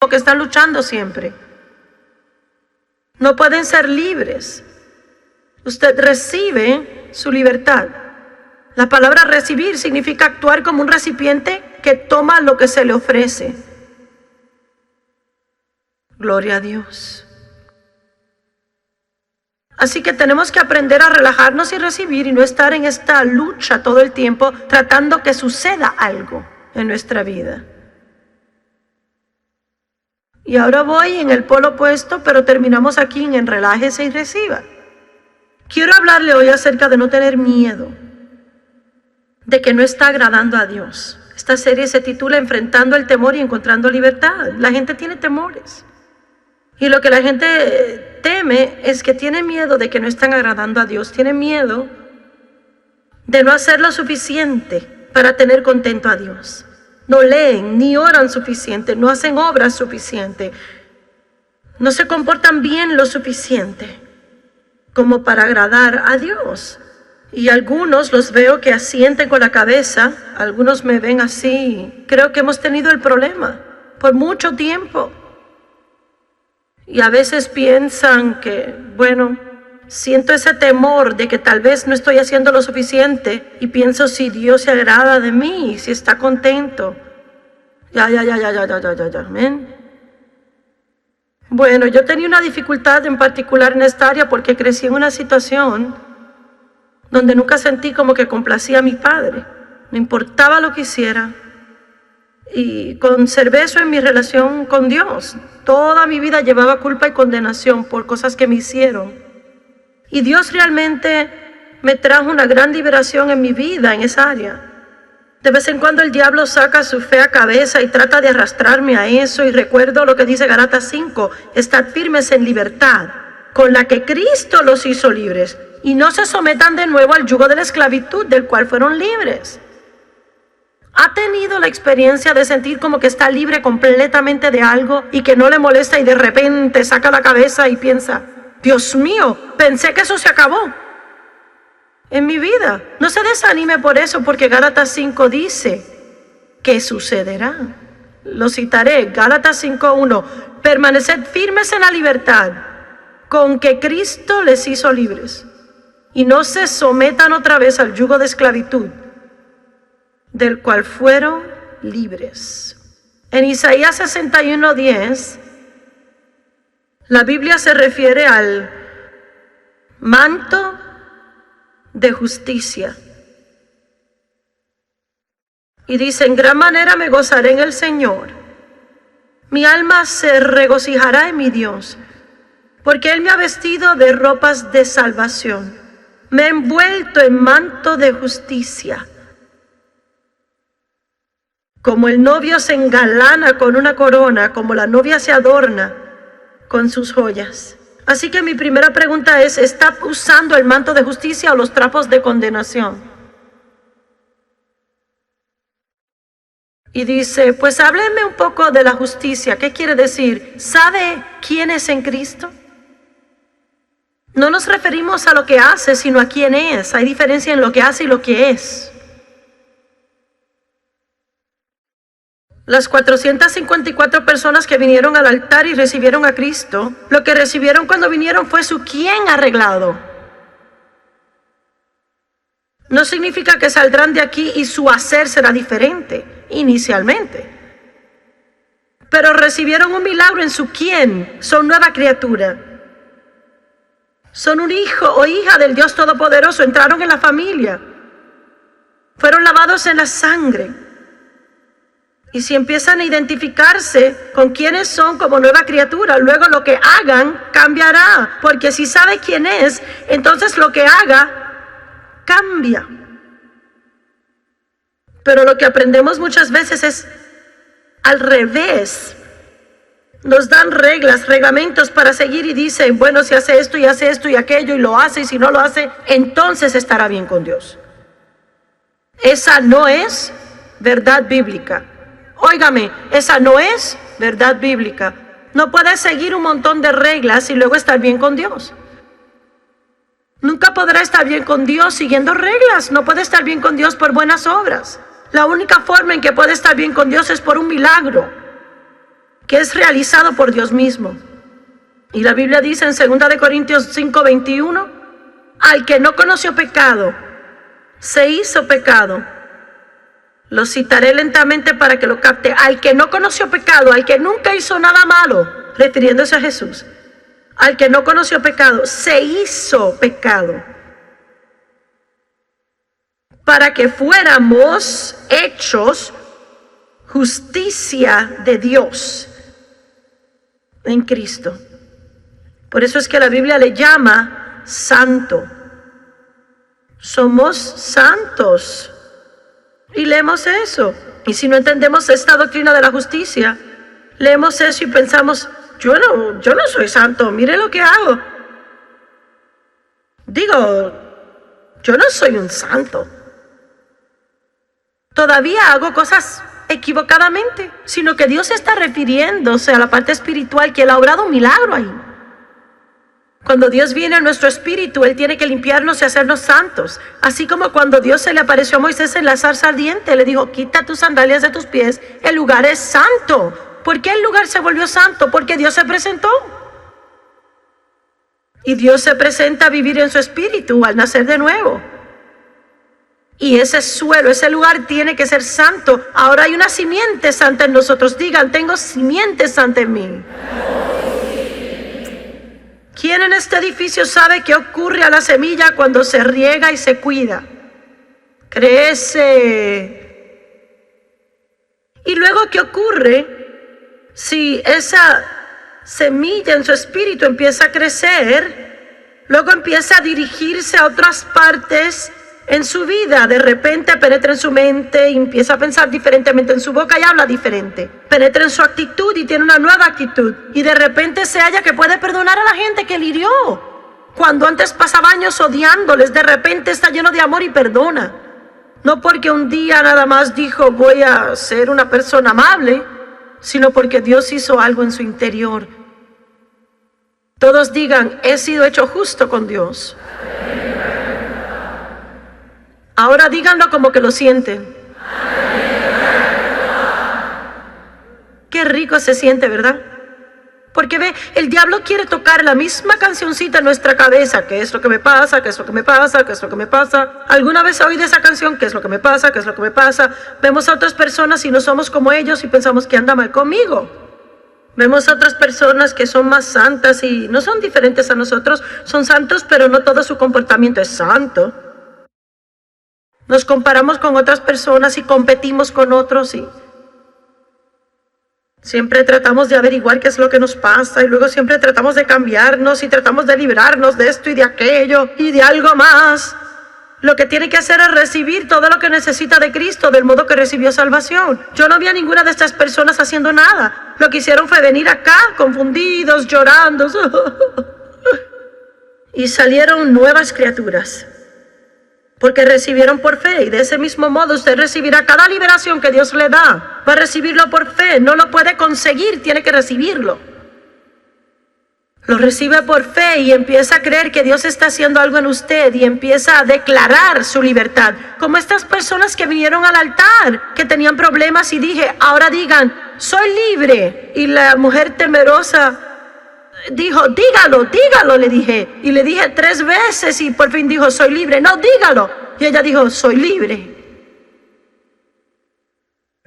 que están luchando siempre. No pueden ser libres. Usted recibe su libertad. La palabra recibir significa actuar como un recipiente que toma lo que se le ofrece. Gloria a Dios. Así que tenemos que aprender a relajarnos y recibir y no estar en esta lucha todo el tiempo tratando que suceda algo en nuestra vida. Y ahora voy en el polo opuesto, pero terminamos aquí en relájese y reciba. Quiero hablarle hoy acerca de no tener miedo, de que no está agradando a Dios. Esta serie se titula Enfrentando el temor y encontrando libertad. La gente tiene temores. Y lo que la gente teme es que tiene miedo de que no están agradando a Dios. Tiene miedo de no hacer lo suficiente para tener contento a Dios. No leen ni oran suficiente, no hacen obras suficientes. No se comportan bien lo suficiente como para agradar a Dios. Y algunos los veo que asienten con la cabeza, algunos me ven así. Creo que hemos tenido el problema por mucho tiempo. Y a veces piensan que, bueno, siento ese temor de que tal vez no estoy haciendo lo suficiente y pienso si Dios se agrada de mí, si está contento. Ya, amén. Bueno, yo tenía una dificultad en particular en esta área porque crecí en una situación donde nunca sentí como que complacía a mi padre. No importaba lo que hiciera. Y conservé eso en mi relación con Dios. Toda mi vida llevaba culpa y condenación por cosas que me hicieron. Y Dios realmente me trajo una gran liberación en mi vida en esa área. De vez en cuando el diablo saca su fea cabeza y trata de arrastrarme a eso. Y recuerdo lo que dice Gálatas 5, estad firmes en libertad, con la que Cristo los hizo libres. Y no se sometan de nuevo al yugo de la esclavitud del cual fueron libres. ¿Ha tenido la experiencia de sentir como que está libre completamente de algo y que no le molesta y de repente saca la cabeza y piensa, Dios mío, pensé que eso se acabó en mi vida? No se desanime por eso, porque Gálatas 5 dice que sucederá. Lo citaré, Gálatas 5:1, permaneced firmes en la libertad con que Cristo les hizo libres y no se sometan otra vez al yugo de esclavitud del cual fueron libres. En Isaías 61:10, la Biblia se refiere al manto de justicia. Y dice, en gran manera me gozaré en el Señor. Mi alma se regocijará en mi Dios, porque Él me ha vestido de ropas de salvación. Me ha envuelto en manto de justicia. Como el novio se engalana con una corona, como la novia se adorna con sus joyas. Así que mi primera pregunta es, ¿está usando el manto de justicia o los trapos de condenación? Y dice, pues hábleme un poco de la justicia. ¿Qué quiere decir? ¿Sabe quién es en Cristo? No nos referimos a lo que hace, sino a quién es. Hay diferencia en lo que hace y lo que es. Las 454 personas que vinieron al altar y recibieron a Cristo, lo que recibieron cuando vinieron fue su quién arreglado. No significa que saldrán de aquí y su hacer será diferente, inicialmente. Pero recibieron un milagro en su quién, son nueva criatura. Son un hijo o hija del Dios Todopoderoso, entraron en la familia. Fueron lavados en la sangre. Y si empiezan a identificarse con quiénes son como nueva criatura, luego lo que hagan cambiará. Porque si sabe quién es, entonces lo que haga cambia. Pero lo que aprendemos muchas veces es al revés. Nos dan reglas, reglamentos para seguir y dicen, bueno, si hace esto y aquello y lo hace, y si no lo hace, entonces estará bien con Dios. Esa no es verdad bíblica. Óigame, esa no es verdad bíblica. No puedes seguir un montón de reglas y luego estar bien con Dios. Nunca podrá estar bien con Dios siguiendo reglas. No puede estar bien con Dios por buenas obras. La única forma en que puede estar bien con Dios es por un milagro que es realizado por Dios mismo. Y la Biblia dice en 2 de Corintios 5:21, al que no conoció pecado, se hizo pecado. Lo citaré lentamente para que lo capte. Al que no conoció pecado, al que nunca hizo nada malo, refiriéndose a Jesús. Al que no conoció pecado, se hizo pecado, para que fuéramos hechos justicia de Dios en Cristo. Por eso es que la Biblia le llama santo. Somos santos. Y leemos eso. Y si no entendemos esta doctrina de la justicia, leemos eso y pensamos, yo no soy santo, mire lo que hago. Digo, yo no soy un santo. Todavía hago cosas equivocadamente, sino que Dios está refiriéndose a la parte espiritual, que Él ha obrado un milagro ahí. Cuando Dios viene a nuestro espíritu, Él tiene que limpiarnos y hacernos santos. Así como cuando Dios se le apareció a Moisés en la zarza ardiente, le dijo, quita tus sandalias de tus pies, el lugar es santo. ¿Por qué el lugar se volvió santo? Porque Dios se presentó. Y Dios se presenta a vivir en su espíritu al nacer de nuevo. Y ese suelo, ese lugar tiene que ser santo. Ahora hay una simiente santa en nosotros. Digan, tengo simiente santa en mí. ¿Quién en este edificio sabe qué ocurre a la semilla cuando se riega y se cuida? Crece. Y luego, ¿qué ocurre si esa semilla en su espíritu empieza a crecer? Luego empieza a dirigirse a otras partes en su vida. De repente penetra en su mente y empieza a pensar diferentemente, en su boca y habla diferente. Penetra en su actitud y tiene una nueva actitud. Y de repente se halla que puede perdonar a la gente que le hirió. Cuando antes pasaba años odiándoles, de repente está lleno de amor y perdona. No porque un día nada más dijo, voy a ser una persona amable, sino porque Dios hizo algo en su interior. Todos digan, he sido hecho justo con Dios. Ahora díganlo como que lo sienten. Qué rico se siente, ¿verdad? Porque ve, el diablo quiere tocar la misma cancioncita en nuestra cabeza. ¿Qué es lo que me pasa? ¿Qué es lo que me pasa? ¿Qué es lo que me pasa? ¿Alguna vez oído esa canción? ¿Qué es lo que me pasa? ¿Qué es lo que me pasa? Vemos a otras personas y no somos como ellos y pensamos que anda mal conmigo. Vemos a otras personas que son más santas y no son diferentes a nosotros. Son santos, pero no todo su comportamiento es santo. Nos comparamos con otras personas y competimos con otros y siempre tratamos de averiguar qué es lo que nos pasa y luego siempre tratamos de cambiarnos y tratamos de librarnos de esto y de aquello y de algo más. Lo que tiene que hacer es recibir todo lo que necesita de Cristo del modo que recibió salvación. Yo no vi a ninguna de estas personas haciendo nada. Lo que hicieron fue venir acá confundidos, llorando y salieron nuevas criaturas. Porque recibieron por fe, y de ese mismo modo usted recibirá cada liberación que Dios le da. Va a recibirlo por fe, no lo puede conseguir, tiene que recibirlo. Lo recibe por fe y empieza a creer que Dios está haciendo algo en usted y empieza a declarar su libertad. Como estas personas que vinieron al altar, que tenían problemas y dije, ahora digan, soy libre. Y la mujer temerosa dijo, dígalo, dígalo, le dije. Y le dije 3 veces y por fin dijo, soy libre. No, dígalo. Y ella dijo, soy libre.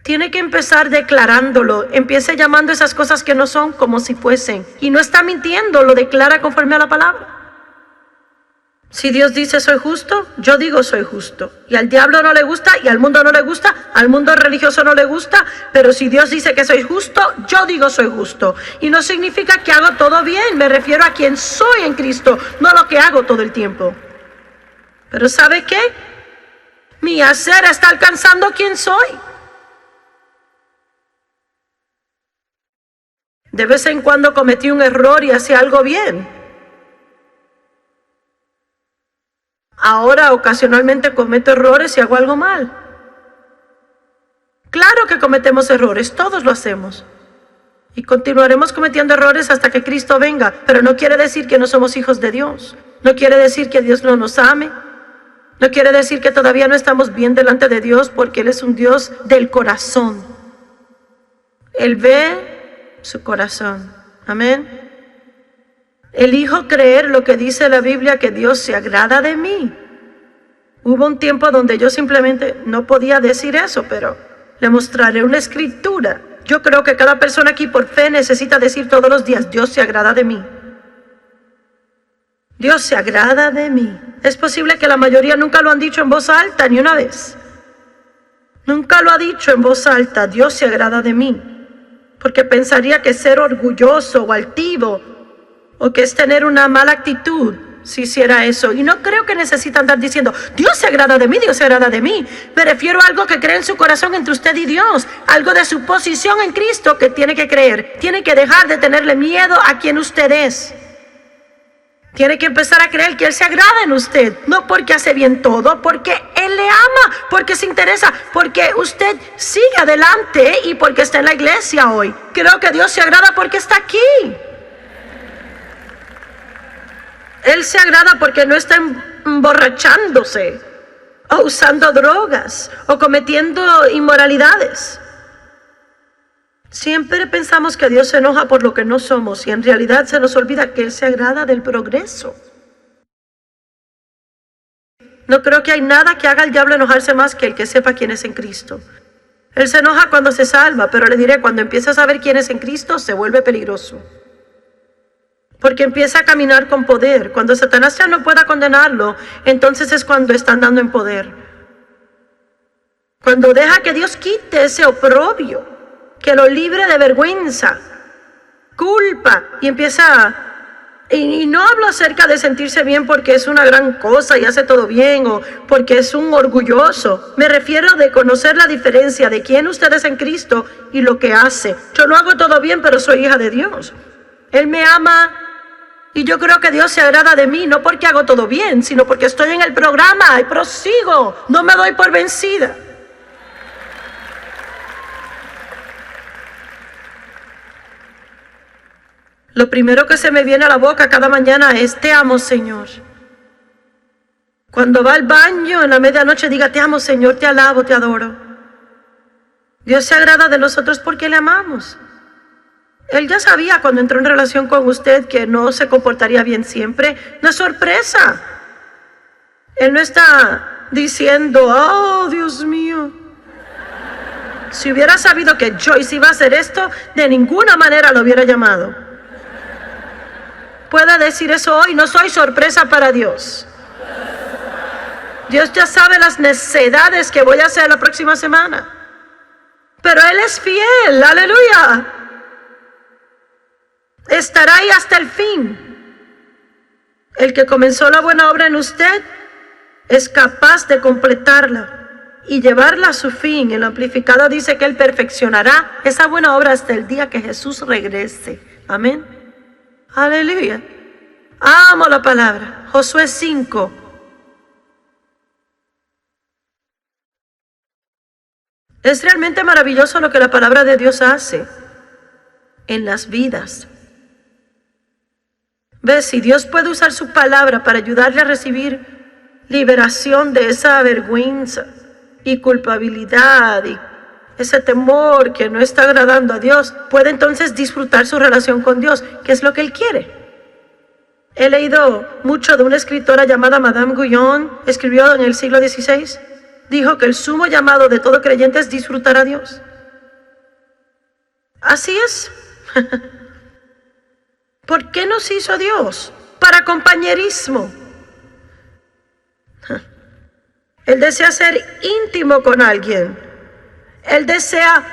Tiene que empezar declarándolo. Empiece llamando esas cosas que no son como si fuesen. Y no está mintiendo, lo declara conforme a la palabra. Si Dios dice soy justo, yo digo soy justo. Y al diablo no le gusta y al mundo no le gusta, al mundo religioso no le gusta, pero si Dios dice que soy justo, yo digo soy justo. Y no significa que hago todo bien, me refiero a quien soy en Cristo, no a lo que hago todo el tiempo. Pero ¿sabe qué? Mi hacer está alcanzando quien soy. De vez en cuando cometí un error y hacía algo bien. Ahora ocasionalmente cometo errores y hago algo mal. Claro que cometemos errores, todos lo hacemos. Y continuaremos cometiendo errores hasta que Cristo venga. Pero no quiere decir que no somos hijos de Dios. No quiere decir que Dios no nos ame. No quiere decir que todavía no estamos bien delante de Dios, porque Él es un Dios del corazón. Él ve su corazón. Amén. Elijo creer lo que dice la Biblia, que Dios se agrada de mí. Hubo un tiempo donde yo simplemente no podía decir eso, pero le mostraré una escritura. Yo creo que cada persona aquí por fe necesita decir todos los días, Dios se agrada de mí. Dios se agrada de mí. Es posible que la mayoría nunca lo han dicho en voz alta ni una vez. Nunca lo ha dicho en voz alta, Dios se agrada de mí. Porque pensaría que ser orgulloso o altivo o que es tener una mala actitud si hiciera eso. Y no creo que necesita andar diciendo, Dios se agrada de mí, Dios se agrada de mí. Me refiero a algo que cree en su corazón entre usted y Dios. Algo de su posición en Cristo que tiene que creer. Tiene que dejar de tenerle miedo a quien usted es. Tiene que empezar a creer que Él se agrada en usted. No porque hace bien todo, porque Él le ama, porque se interesa, porque usted sigue adelante y porque está en la iglesia hoy. Creo que Dios se agrada porque está aquí. Él se agrada porque no está emborrachándose, o usando drogas, o cometiendo inmoralidades. Siempre pensamos que Dios se enoja por lo que no somos y en realidad se nos olvida que Él se agrada del progreso. No creo que hay nada que haga al diablo enojarse más que el que sepa quién es en Cristo. Él se enoja cuando se salva, pero le diré, cuando empieza a saber quién es en Cristo, se vuelve peligroso. Porque empieza a caminar con poder. Cuando Satanás ya no pueda condenarlo, entonces es cuando está andando en poder. Cuando deja que Dios quite ese oprobio, que lo libre de vergüenza, culpa, y empieza y no hablo acerca de sentirse bien porque es una gran cosa y hace todo bien, o porque es un orgulloso. Me refiero de conocer la diferencia de quién usted es en Cristo y lo que hace. Yo no hago todo bien, pero soy hija de Dios. Él me ama y yo creo que Dios se agrada de mí, no porque hago todo bien, sino porque estoy en el programa y prosigo, no me doy por vencida. Lo primero que se me viene a la boca cada mañana es, te amo, Señor. Cuando va al baño en la medianoche, diga, te amo, Señor, te alabo, te adoro. Dios se agrada de nosotros porque le amamos. Él ya sabía cuando entró en relación con usted que no se comportaría bien siempre. No es sorpresa. Él no está diciendo, oh, Dios mío. Si hubiera sabido que Joyce iba a hacer esto, de ninguna manera lo hubiera llamado. Pueda decir eso hoy, no soy sorpresa para Dios. Dios ya sabe las necesidades que voy a hacer la próxima semana. Pero Él es fiel, aleluya. Estará ahí hasta el fin. El que comenzó la buena obra en usted es capaz de completarla y llevarla a su fin. El amplificado dice que Él perfeccionará esa buena obra hasta el día que Jesús regrese. Amén. Aleluya. Amo la palabra. Josué 5. Es realmente maravilloso lo que la palabra de Dios hace en las vidas. ¿Ves? Si Dios puede usar su palabra para ayudarle a recibir liberación de esa vergüenza y culpabilidad y ese temor que no está agradando a Dios, puede entonces disfrutar su relación con Dios, que es lo que Él quiere. He leído mucho de una escritora llamada Madame Guyon, escribió en el siglo XVI, dijo que el sumo llamado de todo creyente es disfrutar a Dios. Así es. ¿Por qué nos hizo Dios? Para compañerismo. Él desea ser íntimo con alguien. Él desea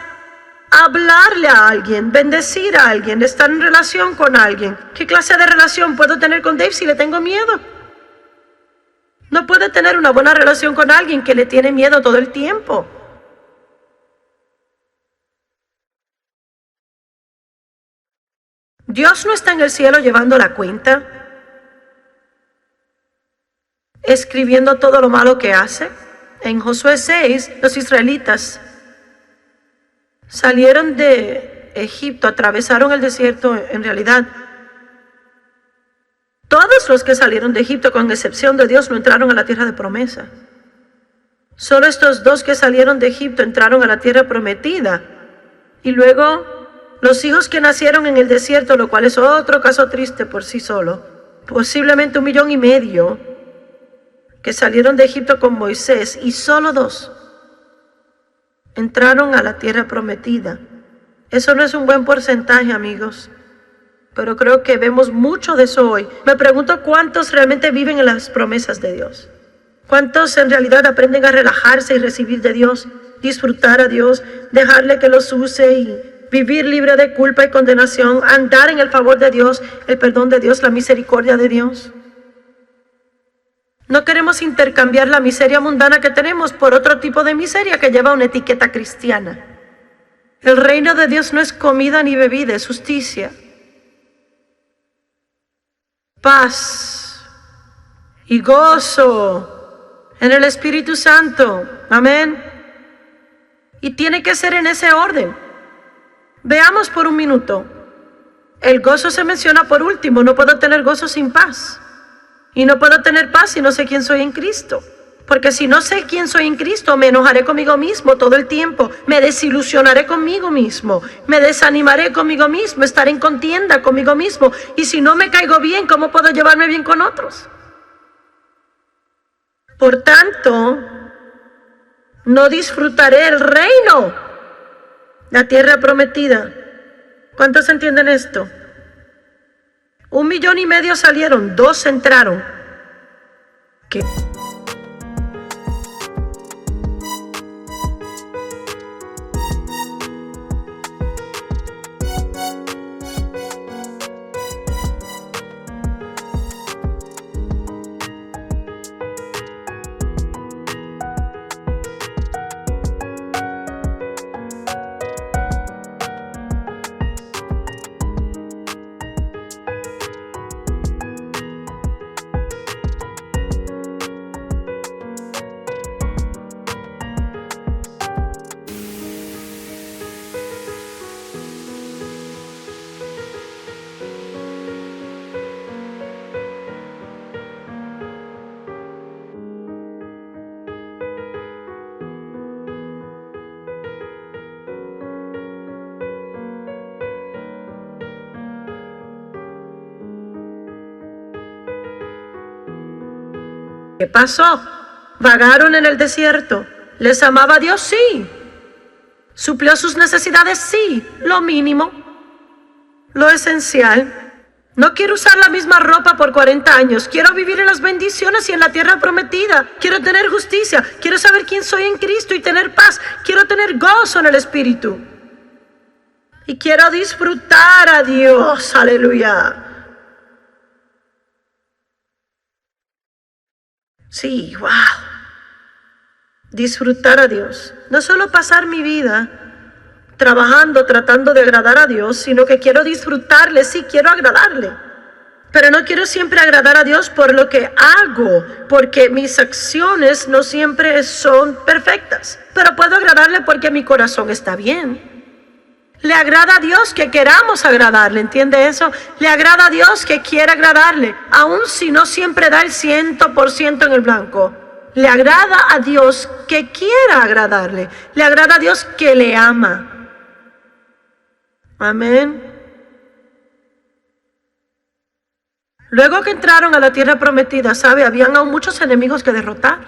hablarle a alguien, bendecir a alguien, estar en relación con alguien. ¿Qué clase de relación puedo tener con Dave si le tengo miedo? No puede tener una buena relación con alguien que le tiene miedo todo el tiempo. Dios no está en el cielo llevando la cuenta, escribiendo todo lo malo que hace. En Josué 6, los israelitas salieron de Egipto, atravesaron el desierto. En realidad, todos los que salieron de Egipto, con excepción de Dios, no entraron a la tierra de promesa. Solo estos dos que salieron de Egipto entraron a la tierra prometida. Y luego Los hijos que nacieron en el desierto, lo cual es otro caso triste por sí solo, posiblemente 1,5 millones, que salieron de Egipto con Moisés, y solo 2 entraron a la tierra prometida. Eso no es un buen porcentaje, amigos, pero creo que vemos mucho de eso hoy. Me pregunto cuántos realmente viven en las promesas de Dios. ¿Cuántos en realidad aprenden a relajarse y recibir de Dios, disfrutar a Dios, dejarle que los use y vivir libre de culpa y condenación, andar en el favor de Dios, el perdón de Dios, la misericordia de Dios? No queremos intercambiar la miseria mundana que tenemos por otro tipo de miseria que lleva una etiqueta cristiana. El reino de Dios no es comida ni bebida, es justicia, paz y gozo en el Espíritu Santo. Amén. Y tiene que ser en ese orden. Veamos por un minuto. El gozo se menciona por último. No puedo tener gozo sin paz. Y no puedo tener paz si no sé quién soy en Cristo. Porque si no sé quién soy en Cristo, me enojaré conmigo mismo todo el tiempo. Me desilusionaré conmigo mismo. Me desanimaré conmigo mismo. Estaré en contienda conmigo mismo. Y si no me caigo bien, ¿cómo puedo llevarme bien con otros? Por tanto, no disfrutaré el reino, la tierra prometida. ¿Cuántos entienden esto? 1,5 millones salieron, 2 entraron. ¿Qué? ¿Qué pasó? ¿Vagaron en el desierto? ¿Les amaba a Dios? Sí. ¿Suplió sus necesidades? Sí. Lo mínimo, lo esencial. No quiero usar la misma ropa por 40 años. Quiero vivir en las bendiciones y en la tierra prometida. Quiero tener justicia. Quiero saber quién soy en Cristo y tener paz. Quiero tener gozo en el Espíritu. Y quiero disfrutar a Dios. Aleluya. Sí, wow. Disfrutar a Dios. No solo pasar mi vida trabajando, tratando de agradar a Dios, sino que quiero disfrutarle, sí, quiero agradarle. Pero no quiero siempre agradar a Dios por lo que hago, porque mis acciones no siempre son perfectas. Pero puedo agradarle porque mi corazón está bien. Le agrada a Dios que queramos agradarle, ¿entiende eso? Le agrada a Dios que quiera agradarle, aun si no siempre da el 100% en el blanco. Le agrada a Dios que quiera agradarle. Le agrada a Dios que le ama. Amén. Luego que entraron a la tierra prometida, ¿sabe? Habían aún muchos enemigos que derrotar.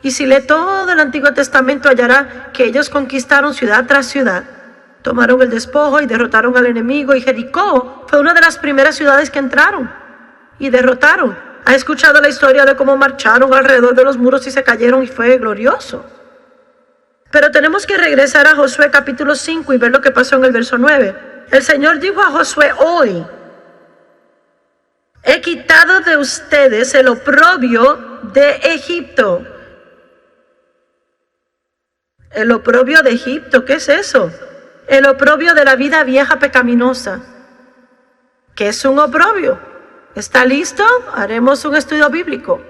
Y si lee todo el Antiguo Testamento, hallará que ellos conquistaron ciudad tras ciudad. Tomaron el despojo y derrotaron al enemigo. Y Jericó fue una de las primeras ciudades que entraron y derrotaron. ¿Ha escuchado la historia de cómo marcharon alrededor de los muros y se cayeron y fue glorioso? Pero tenemos que regresar a Josué capítulo 5 y ver lo que pasó en el verso 9. El Señor dijo a Josué: hoy he quitado de ustedes el oprobio de Egipto. El oprobio de Egipto, ¿qué es eso? El oprobio de la vida vieja pecaminosa. ¿Qué es un oprobio? ¿Está listo? Haremos un estudio bíblico.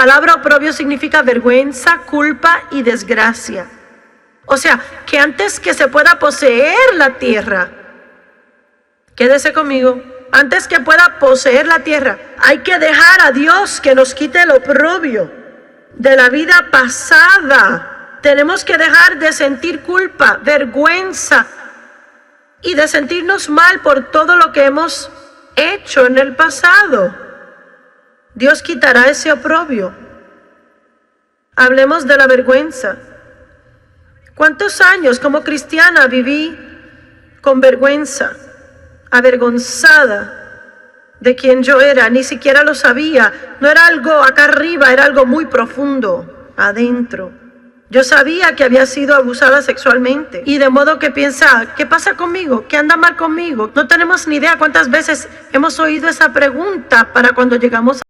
palabra oprobio significa vergüenza, culpa y desgracia. O sea, que antes que se pueda poseer la tierra, quédese conmigo, antes que pueda poseer la tierra, hay que dejar a Dios que nos quite el oprobio de la vida pasada. Tenemos que dejar de sentir culpa, vergüenza y de sentirnos mal por todo lo que hemos hecho en el pasado. Dios quitará ese oprobio. Hablemos de la vergüenza. ¿Cuántos años como cristiana viví con vergüenza, avergonzada de quien yo era? Ni siquiera lo sabía. No era algo acá arriba, era algo muy profundo, adentro. Yo sabía que había sido abusada sexualmente y de modo que piensa, ¿qué pasa conmigo? ¿Qué anda mal conmigo? No tenemos ni idea cuántas veces hemos oído esa pregunta para cuando llegamos